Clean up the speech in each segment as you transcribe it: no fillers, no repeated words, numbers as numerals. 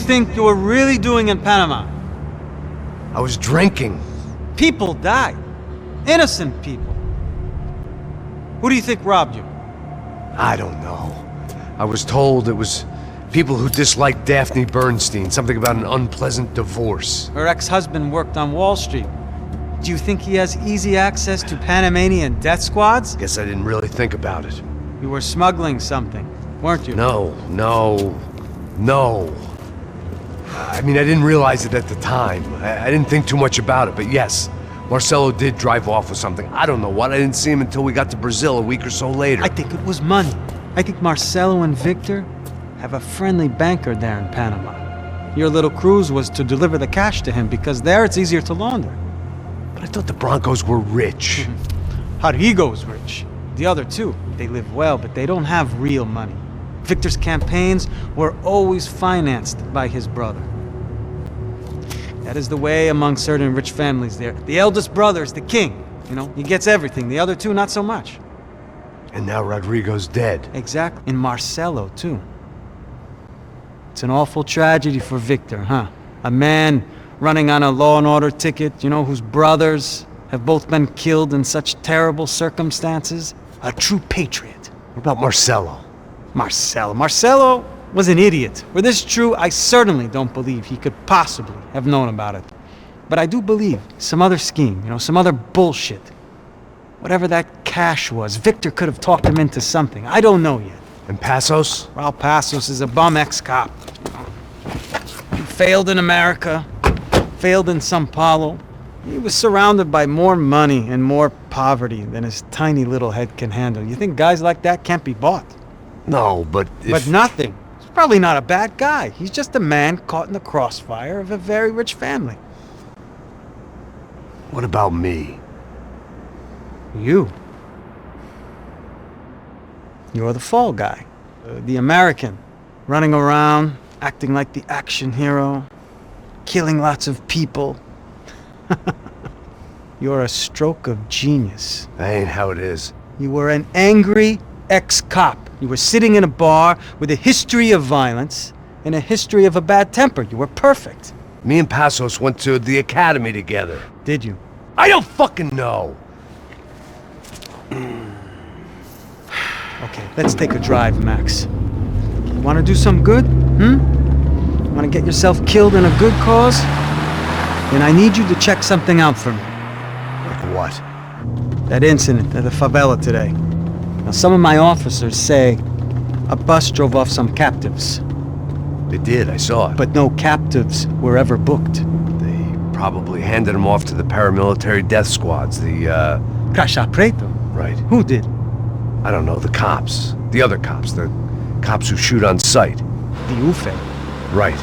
think you were really doing in Panama? I was drinking. People died. Innocent people. Who do you think robbed you? I don't know. I was told it was people who disliked Daphne Bernstein, something about an unpleasant divorce. Her ex-husband worked on Wall Street. Do you think he has easy access to Panamanian death squads? Guess I didn't really think about it. You were smuggling something, weren't you? No. I mean, I didn't realize it at the time. I didn't think too much about it, but yes, Marcelo did drive off with something. I don't know what. I didn't see him until we got to Brazil a week or so later. I think it was money. I think Marcelo and Victor have a friendly banker there in Panama. Your little cruise was to deliver the cash to him because there it's easier to launder. But I thought the Broncos were rich. Rodrigo's rich. The other two, they live well, but they don't have real money. Victor's campaigns were always financed by his brother. That is the way among certain rich families there. The eldest brother is the king. You know, he gets everything. The other two, not so much. And now Rodrigo's dead. Exactly. And Marcelo, too. It's an awful tragedy for Victor, huh? A man running on a law and order ticket, you know, whose brothers have both been killed in such terrible circumstances. A true patriot. What about Marcelo? Marcelo was an idiot. Were this true, I certainly don't believe he could possibly have known about it. But I do believe some other scheme, you know, some other bullshit. Whatever that cash was, Victor could have talked him into something. I don't know yet. And Passos? Well, Passos is a bum ex-cop. He failed in America, failed in Sao Paulo. He was surrounded by more money and more poverty than his tiny little head can handle. You think guys like that can't be bought? No, but if... But nothing. He's probably not a bad guy. He's just a man caught in the crossfire of a very rich family. What about me? You. You're the fall guy. The American. Running around, acting like the action hero. Killing lots of people. You're a stroke of genius. That ain't how it is. You were an angry ex-cop. You were sitting in a bar with a history of violence and a history of a bad temper. You were perfect. Me and Passos went to the academy together. Did you? I don't fucking know. Okay, let's take a drive, Max. You want to do some good? Want to get yourself killed in a good cause? Then I need you to check something out for me. Like what? That incident at the favela today. Now, some of my officers say a bus drove off some captives. It did, I saw it. But no captives were ever booked. They probably handed them off to the paramilitary death squads, the, Caixa Preto? Right. Who did? I don't know, the cops. The other cops. The cops who shoot on sight. The UFE. Right.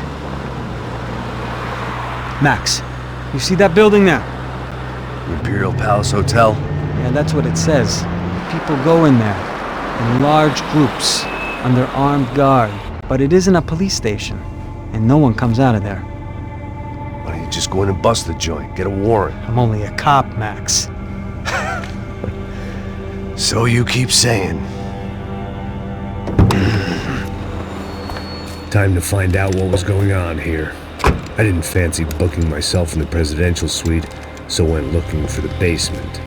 Max, you see that building there? The Imperial Palace Hotel? Yeah, that's what it says. People go in there, in large groups, under armed guard. But it isn't a police station, and no one comes out of there. Why don't you just go in and bust the joint, get a warrant? I'm only a cop, Max. So you keep saying. Time to find out what was going on here. I didn't fancy booking myself in the presidential suite, so went looking for the basement.